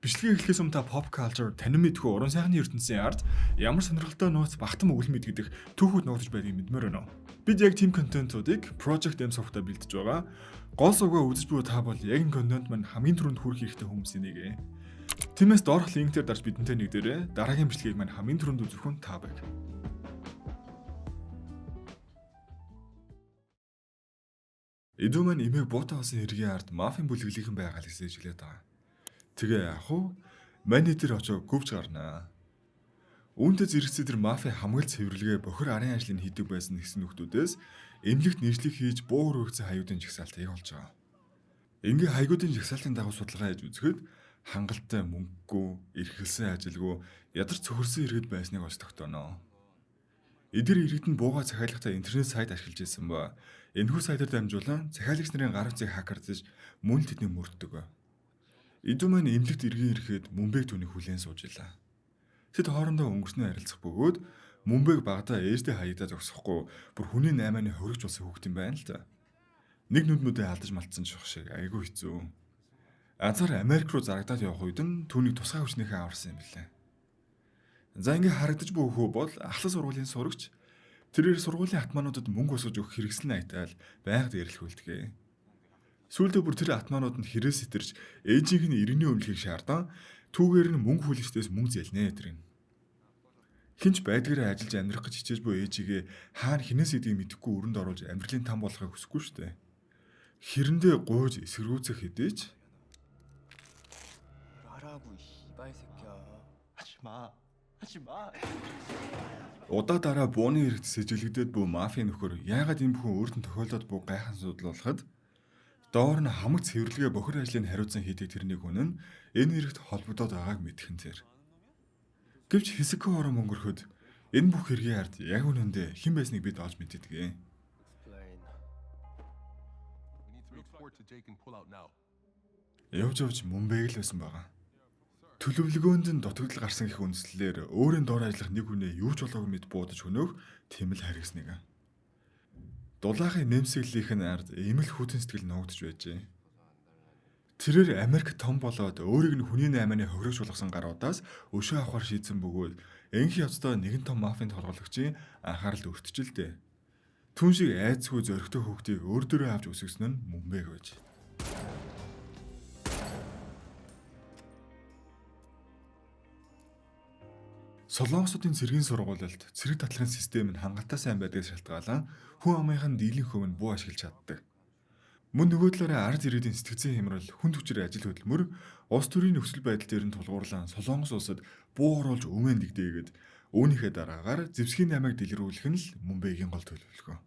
Бичлэгээ эхлэхээс өмнө та pop culture, танин мэдхүү уран сайхны ертөнцийн ард ямар сонирхолтой нууц багтан өгөл мэд гэдэг түүхүүд нуугдж байдгийг мэдмээр байна уу? Бид яг team content-уудыг Project M Soft-а бэлдэж байгаа. Гол сувгаа үзэж буй та бол яг энэ контент маань хамгийн түрүүнд хүрэх хэрэгтэй хүмүүсийн нэг. Тиймээс доорх линктээр дарж бидэнтэй нэгдээрэй. Дараагийн бичлэгийг маань хамгийн түрүүнд үзэх хүн та байг. Эдүү маань эмээг буутаа болсон хэргийн ард мафийн бүлэглийнхэн байгаа л гэсэн хэлээд байгаа. Тэгээ яг уу мани дээр очоо гүвж гарнаа. Үүнтэй зэрэгцээ тэр мафи хамгийн цэвэрлэгээ бохир арын ажлыг хийдэг байсан гэсэн нөхдүүдээс эмнэлэгт нийслэг хийж буур өргөцсөн хаюудын жагсаалтыг олж байгаа. Ингээ хаюудын жагсаалтын дагуу судалгаа хийж үзэхэд хангалттай мөнгөгүй, эрхэлсэн ажилгүй, ядарч цөхөрсөн иргэд байсныг олж тогтооно. Эдгээр иргэдэнд буугаа захиалгатай интернет сайт ашиглаж байсан ба энэхүү сайтаар дамжуулан захиалагч нарын гар утсыг хакерлаж мөн л тэднийг мөрддөг. Эдүү маань эмнэлэгт иргэн ирэхэд Мөнбэг түүнийг хүлээн сууж илаа. Тэд хоорондоо өнгөрснөө харилцах бөгөөд Мөнбэг багада ээжтэй хаягдаа зогсохгүй бүр хүний 8-ны хоригч болсон хүүхэд юм байна л да. Нэг нүд мүдээ алдаж малтсан ч шиг айгүй хэцүү. Азар Америк руу зарагдаад явах үед нь түүнийг тусгай хүчнийхээ аварсан юм билээ. За ингээ харагдаж буй хөө бол ахлах сургуулийн сурагч. Тэрээр сургуулийн атмаануудад мөнгө босгож өгөх хэрэгсэл найтаал байнга дээрлэх үлдэгэ. Сүүлдээ бүр тэр атмаанууд нь хэрэг сэтэрч ээжийнх нь иргэний өмлөхийг шаардсан түүгээр нь мөнгө хүлэгчдээс мөнгө зээлнэ тэрин. Хинч байдгаараа ажиллаж амьдрах гэж хичээж буй ээжигээ хаана хинээс идгийг мэдэхгүй өрөнд оруулж амьдралын там болгохыг хүсэхгүй штэ. Хэрэндээ гуйж эсэргүүцэх хэдийч 하라고 이발 새끼야. 하지 마. 하지 마. удаа дараа бууны хэрэгт сэжиглэгдээд буй мафийн нөхөр яагаад энэ бүхэн өөртөө тохиолдоод буй гайхан судлуулахад доор нь хамаг цэвэрлэгээ бохир ажлыг хариуцсан хийдэг тэрний хүн нь энэ хэрэгт холбогдоод байгааг мэдхэн зэр. Гэвч хэсэгхэн орон өнгөрөхөд энэ бүх хэргийн ард яг үнэндээ хэн байсныг бид олж мэддэг. Explain. Явж явж Мөнбэг л байсан байгаа. Төлөвлөгөөнд нь дутагдал гарсан гэх үндслээр өөрийн дор ажиллах нэг хүнээ юу ч болоогүй мэд буудаж хөнөөх тийм л харгисныг. Дулаахын нэмсэглэлийнх нь ард эмэл хүтэн сэтгэл нуугдж байжээ. Тэрээр Америк том болоод өөрийг нь хүний 8-ны хохирогч болгосон гаруудаас өшөө авахар шийдсэн бөгөөд энх явцдаа нэгэн том мафийн толгойлогчийн анхаарал өртчихлээ. Түн шиг айцгүй зөрөгтэй хүүхдийг өөр дөрөө авч өсгсөн нь Мөнбэг байж. Солонгосуудын цэргийн сургуулилд цэрэг татлахын систем нь хангалттай сайн байдгаас шалтгаалan хүн амынхын дийлэн хувь нь буу ашиглаж чаддаг. Мөн нөгөө талаараа ард иргэдийн сэтгцэн хямрал хүн түвчээр ажил хөдөлмөр улс төрийн нөхцөл байдал дээр нь тулгуурлан Солонгос улсад буу оруулж өмнө дэгдээгээд үүнийхээ дараагаар зэвсгийн наймыг дэлгэрүүлэх нь л Мөнбэгийн гол төлөвлөгөө.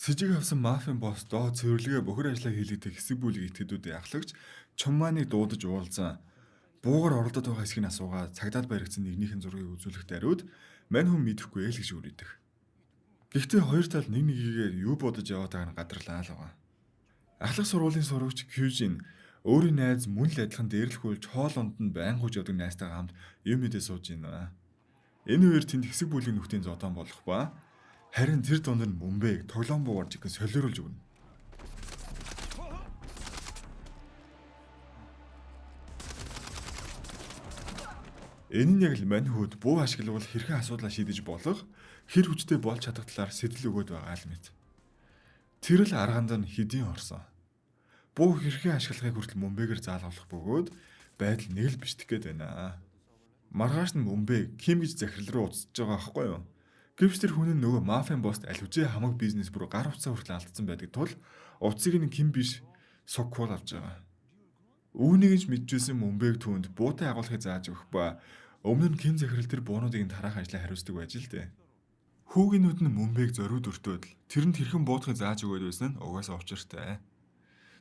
Сэжиг авсан мафийн босс доод цэвэрлэгээ бохир ажлаа хийлгдэг хэсэг бүлэг итгэдүүдийн ахлагч Чумманыг дуудаж уулзан буугаар оролдоод байгаа хэсгийг асуугаад цагдаад баригдсан нэгнийхэн зургийг үзүүлэх даруйд мань хүн мэдэхгүй л гэж үрийдэг. Гэхдээ хоёр тал нэг нэгийгээ юу бодож яваад байгааг нь гадарлаа л байгаа. Ахлах сургуулийн сурагч Кюжин өөрийн найз мөн л адилхан дээрлэхүүлж хоол унд нь байн гуйж явдаг найзтайгаа хамт юм мэдээ сууж байна. Энэ үеэр тэнд хэсэг бүлийн нөхдийн зодон болох ба харин тэр дунд нь Мөнбэг тоглоом буугарч ихэн солиоруулж өгнө. Энэ нь яг л мань хүүд буу ашиглавал хэрхэн асуудлаа шийдэж болох хэр хүчтэй болж чадах талаар сэтэл өгöd байгаа л мэт. Тэр л арганд нь хэдийн орсон. Буу хэрхэн ашиглахыг хүртэл Мөнбэгээр заалгах бөгөөд байдал нэг л бишдэх гээд байна. Маргааш нь Мөнбэг Ким гэж захирал руу уцаж байгаа аахгүй юу? Гэвч тэр хүн нь нөгөө мафийн босст аль хүчээ хамаг бизнес бүр гар утсаа хүртэл алдсан байдаг тул уцыг нь Ким биш Соккол авч байгаа. Үүнийг ч мэдчихсэн Мөнбэг түүнд буутай агуулгыг зааж өгөх ба өмнө нь Ким захирал тэр буунуудыг тараах ажлаа хариуцдаг байж л дээ. Хүүгийнүүд нь Мөнбэг зориуд өртөөд тэрэнд хэрхэн буудахыг зааж өгöd байсан нь угаасаа учиртай.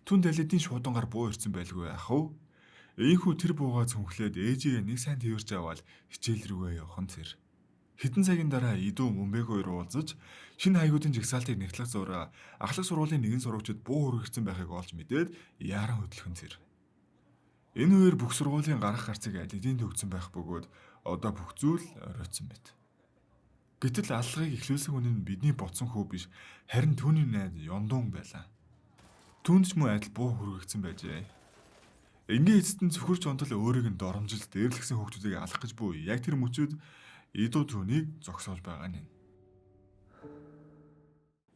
Түн далидын шуудангаар буу ирсэн байлгүй ах уу? Ийхүү тэр буугаа цөнхлээд ээжигээ нэг сайн тэрж аваад хичээл рүүгээ явхан тэр. Хэдэн цагийн дараа Идүү Мөнбэг хоёр уулзаж шинэ хаягуудын жагсаалтыг нэгтлэх зураа ахлах сургуулийн нэгэн сурагчид буу өргөгдсөн байхыг олж мэдээд яаран хөдлөхөн тэр. Энэ үеэр бүх сургуулийн гарах гарцыг аль эдийн төгсөн байх бөгөөд одоо бүх зүйл оройтсон байт. Гэтэл аллагыг эхлүүлсэн хүн нь бидний бодсон хөө биш харин түүний найз Ёндун байлаа. Түүнд ч мөн адил буу хүргэгдсэн байжээ. Ингээ эцэст нь цөхөрч онтол өөрийг нь доромжилж дээрлэгсэн хүүхдүүдийг алах гэж буй. Яг тэр мөчүүд Идо түүнийг зогсоож байгаа нь.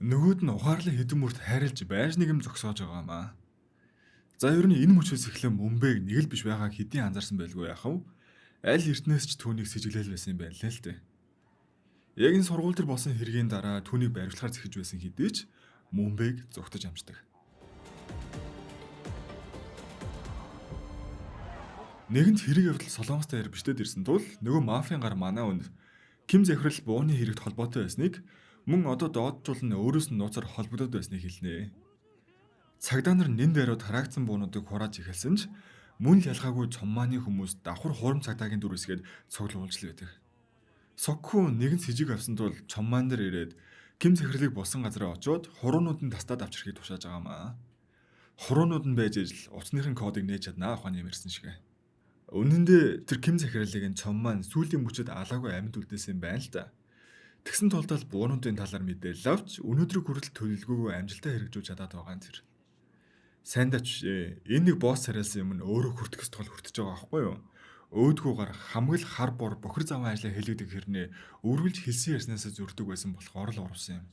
Нөгөөд нь ухаарлан хэдэн мөрт хайрлж байж нэг юм зогсоож байгаамаа. За ер нь энэ мөчөөс эхлэн Мөнбэг нэг л биш байгааг хэдийн анзаарсан байлгүй яах вэ? Аль эртнээс ч түүнийг сэжиглэл байсан юм байна л дээ. Яг энэ сургууль дээр болсон хэргийн дараа түүнийг баривчлахаар зэхэж байсан хэдий ч Мөнбэг зүгтэж амждаг. Нэгэнт хэрэг явдал Солонгост даяар бичтэд ирсэн тул нөгөө мафийн гар манай үнд Ким захирал бууны хэрэгт холбоотой байсныг мөн одоо дооджуулан өөрөөс нь нууцаар холбогдоод байсныг хэлнэ. Цагдаа нар нэн дайрууд хараагдсан буунуудыг хурааж эхэлсэн ч мөн л ялгаагүй цоммааны хүмүүс давхар хурам цагдаагийн дүрсгээд цуглуулж л байдаг. Сокку нэгэн сэжиг авсан тул цоммаан дээр ирээд Ким захирлыг болсон газараа очиод хуруунууд нь тастаад авчирхийг тушааж байгаамаа. Хуруунууд нь байж ижил утасныхын кодыг нээж чаднаа ухааны юмэрсэн шиг. Үнэн дээр тэр Ким захирлыг нь цоммаан сүүлийн мөчөд алаагүй амьд үлдээсэн юм байна л да. Тэгсэн тулд буунуудын талаар мэдээлэл авч өнөөдрийг хүртэл төлөвлөгөөгөө амжилттай хэрэгжүүлж чадаад байгаа нь тэр. Сайн дач энэ нэг босс царайлсан юм нь өөрөө хүртгэс тул хүртэж байгаа байхгүй юу? Өөдгүүгээр хамгал хар бор бохир заван ажлаа хэлэгдэг хэрнээ өргөлж хэлсэн ярьснаас зөрдөг байсан болохоор л урвсан юм.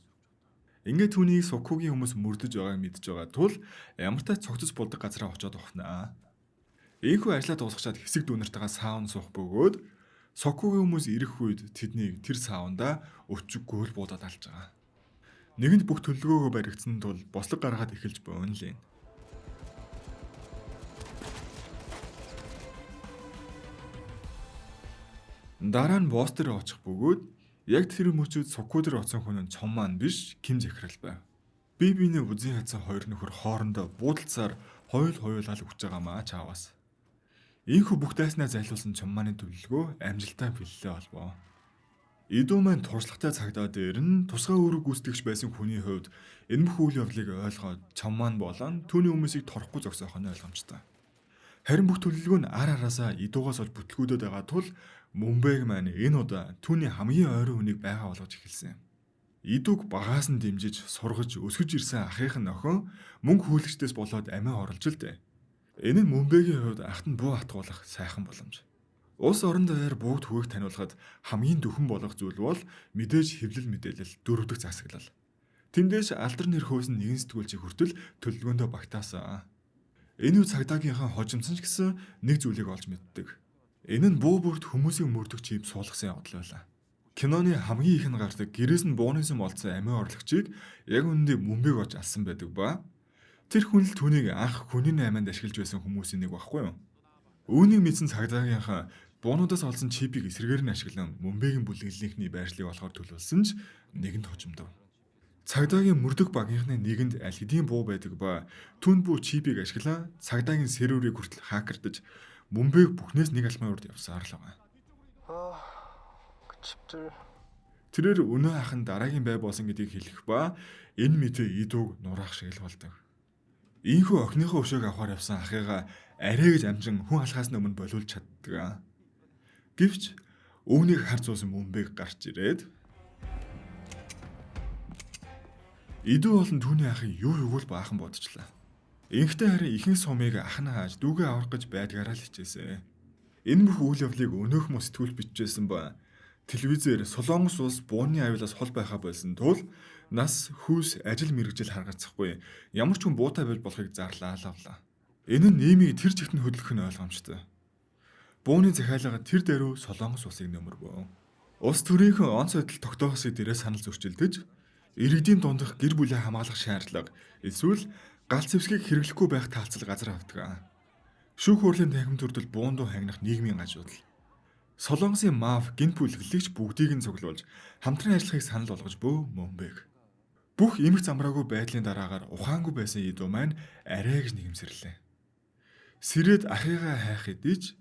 Ингээд түүнийг Суккугийн хүмүүс мөрдөж байгааг мэдж байгаа тул ямар ч цогцос болдог газараа очиод ухнаа. Ийхүү ажлаа дуусгачаад хэсэг дүүнартайгаа саунд суух бөгөөд Соккугийн хүмүүс ирэх үед тэднийг тэр саундаа өчиг гөөл буудаад алж байгаа. Нэгэнд бүх төлөвлөгөөгөө баригдсан тул бослог гаргаад эхэлж боон лээ. Дараа нь босс дээр очих бөгөөд яг тэр мөчүүд Сокку дээр оцсон хүн нь цом маань биш Ким захирал байв. Би бинэ үзэн хацсан хоёр нөхөр хоорондоо буудалцаар хойл-хойлал өгч байгаамаа чааваас. Ийхүү бүх дайснаа зайлуулсан цоммааны төлөвлөгөө амжилттай бэллээ болбоо. Идо маань туршлагатай цагдаа дээр нь тусгай үүрэг гүйцэтгэгч байсан хүний хувьд энэ бүх үйл явдлыг ойлгоод цоммаан болон түүний хүмүүсийг торхгүй зогсоох нь ойлгомжтой. Харин бүх төлөвлөгөө нь ар араасаа Идогоос олж бүтлгүүдэд байгаа тул Мөнбэг маань энэ удаа түүний хамгийн ойрын хүнийг байгаа болгож эхэлсэн. Идог багаас нь дэмжиж сургаж өсгөж ирсэн ахын охин мөнгө хүлэгчдээс болоод амиа оруулж л дээ. Энэ нь Мөнбэгийн хувьд ахт нь буу хатгуулах сайхан боломж. Улс орон даяар бүгд хүүг таниулахад хамгийн дөхөн болох зүйл бол мэдээж хэвлэл мэдээлэл дөрөвдөг засаглал. Тэндээс алдар нэр хөөсөн нэгэн сэтгүүлчийг хүртэл төлөвлөгөөндөө багтаасан. Энэ үе цагдаагийнхаа хожимсон ч гэсэн нэг зүйлийг олж мэддэг. Энэ нь буу бүрт хүмүүсийн мөрдөх чип суулгасан явдал байлаа. Киноны хамгийн их нь гардаг гэрээс нь буунаас олдсон амиа орлогчийг яг үүндээ Мөнбэг олж алсан байдаг ба тэр хүн л түүнийг анх хүний айманд ашиглаж байсан хүмүүсийн нэг багхгүй юу? Үүнийг мэдсэн цагдаагийнхаа буунуудаас олсон чипийг эсрэгээр нь ашиглан Мөнбэгийн бүлэглэлийнхний байршлыг олохоор төлөвлөсөн ч нэгэнд хожимдов. Цагдаагийн мөрдөх багийнхны нэгэнд аль хэдийн буу байдаг ба түн бүү чипийг ашиглаа цагдаагийн серверийг хүртэл хакердаж Мөнбэг бүхнээс нэг алмын урд явсаар л байгаа. 그 칩들 Тэрээр өнөө ах нь дараагийн бай болсон гэдгийг хэлэх ба энэ мэдээ Идог нураах шиг л болдог. Ийхүү охиныхоо өшөөг авахар явсан ахыгаа арай гэж амжин хүн алхаас өмнө болиулж чаддаг. Гэвч өвнийг харж суусан Мөнбэг гарч ирээд Идо болон түүний ахыг юу юугул баахан бодчихлаа. Инхтэй харин ихэнх сумыг ах нь хааж дүүгээ аврах гэж байдгаараа л хичээсэн. Энэ бүх үйл явдлыг өнөөх мөс сэтгүүл бичижсэн ба телевизээр Солонгос улс бууны аюулаас хол байхаа болсон тул нас хүүс ажил мэргэжил харгацахгүй ямар ч хүн буутай байж болохыг зарлаа лавлаа. Энэ нь нийгмийг тэр чигт нь хөдлөх нь ойлгомжтой. Бууны захиалга тэр даруй Солонгос улсыг нөмөргөө. Улс төрийнхэн он сойдол тогтоохсыг дээрээ санал зөрчилдөж иргэдийн дундах гэр бүлээ хамгаалах шаардлага эсвэл галт зэвсгийг хэрэглэхгүй байх таалцал газар авдаг. Шүүх хурлын танхим төрдөл буунду хангах нийгмийн гажуудал. Солонгосын маф гинт бүлэглэлч бүгдийг нь цуглуулж хамтран ажиллахыг санал болгож бөө Мөнбэг. Бүх эмх замраагүй байдлын дараагаар ухаангүй байсан Идо маань арай гэж нэгэмсэрлээ. Сэрээд ахыгаа хайх идэж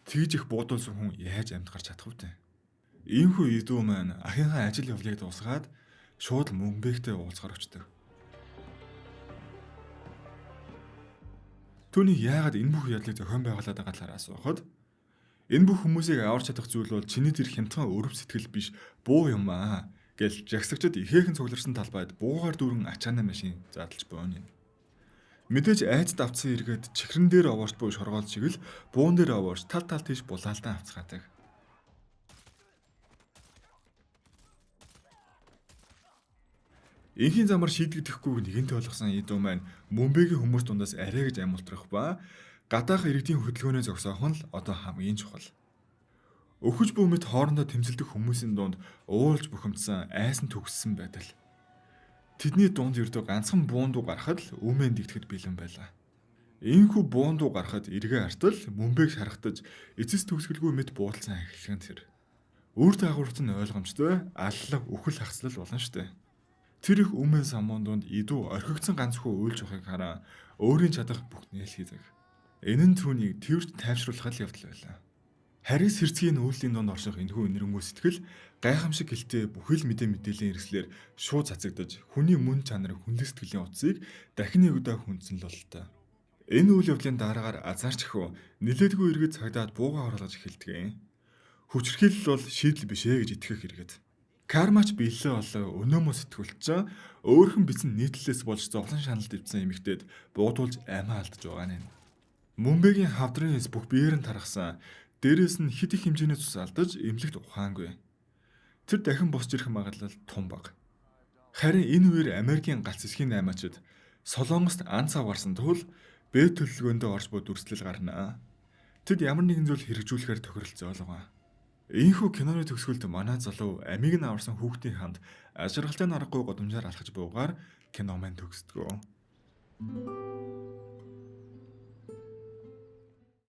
тэгж их буудуулсан хүн яаж амьд гарч чадах вэ? Иймхүү Идо маань ахийнхаа ажил явдлыг дуусгаад шууд Мөнбэгтэй уулзахаар очдог. Түүний яагаад энэ бүх ядлыг зохион байгуулад байгаа талаар асуухад энэ бүх хүмүүсийг аварч чадах зүйл бол чиний тэр хямдхан өрөв сэтгэл биш буу юм аа гэж жагсагчд ихээхэн цугларсан талбайд буугаар дүүрэн ачаана машин задлж бооно. Мэдээж айц давцсан эргээд чихрэн дээр овоорч буй шоргоол шиг л буун дээр овоорч тал тал тийш булаалтан авцгаадаг. Инхийн замаар шийдэгдэхгүйг нэгэнт ойлгосон Идүү маань Мөнбэгийн хүмүүс дундаас арай гэж амултрах ба гадаах иргэдийн хөдөлгөөнөө зогсоох нь л одоо хамгийн чухал. Өхөж буй мэт хоорондоо тэмцэлдэх хүмүүсийн дунд уулж бухимдсан айсан төгссөн байдал. Тэдний дунд ердөө ганцхан буундуу гарахад л өмнө дэгдэхэд бэлэн байлаа. Ийхүү буундуу гарахад эргээ артал Мөнбэг шархтаж эцэс төгсгөлгүй мэт буудалсан ахилган тэр. Үр дагаварт нь ойлгомжтой аллах үхэл хагцлал болно штэ. Тэр их өмнө самуун дунд Идүү орхигдсон ганцхүү уйлж явахыг хараа өөрийн чадах бүхнээ л хийдэг. Энэ нь түүнийг тэрвэрт тайвшруулах л явдал байлаа. Харис хэрцгийн үйлдлийн дунд орших энэхүү нэрнгүү сэтгэл гайхамшиг гэлтэй бүхэл мэдээллийн хэрэгслэр шууд цацагдаж хүний мөн чанарын хүнлэг сэтгэлийн утсыг дахин нэг удаа хүндсэн л болтой. Энэ үйл явдлын дараагаар азаарч хөө нилээдгүй иргэд цагдаад бууга оруулж эхэлдэг. Хүчрхийлэл бол шийдэл биш ээ гэж итгэх хэрэгэд. Кармач биелээ болоо өнөөмө сэтгүүлч өөрхөн бичсэн нийтлэлээс болж зовлон шаналд ивсэн эмэгтэйд буудуулж амиа алдаж байгаа нь. Мөнбэгийн хавдрын эс бүх биеэр нь тархсан. Дээрээс нь хит их хэмжээний цус алдаж эмнэлэгт ухаангүй. Тэр дахин босч ирэх магадлал тун баг. Харин энэ үеэр Америкийн галц эсхийн наймаачид Солонгост анц авгарсан тул бээ төлөвлөгөөндөө орж буй дүрслэл гарнаа. Тэд ямар нэгэн зүйл хэрэгжүүлэхээр тохиролцоолгоо. Ийхүү киноны төгсгөлд манай залуу амийг нь аварсан хүүхдийн ханд ажиргалтай аргагүй годомжоор алхаж буугаар кино маань төгсдгөө.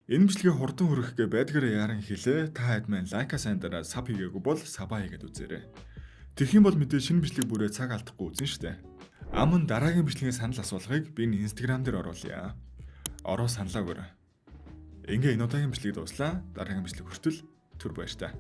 Энэ бичлэгээ хурдан хүрэхгээ байдгаар яран хэлээ. Та хэд маань лайка сайн дараа саб хийгээгүй бол сабаа хийгээд үзээрэй. Тэгэх юм бол мэдээ шинэ бичлэг бүрээ цаг алдахгүй үзэн штэ. Аман дараагийн бичлэгийн санал асуулгыг би Instagram дээр оруулъя. Ороо саналаа өгөөрэй. Ингээ энэ удаагийн бичлэг дуслаа. Дараагийн бичлэг хүртэл түр баяр та.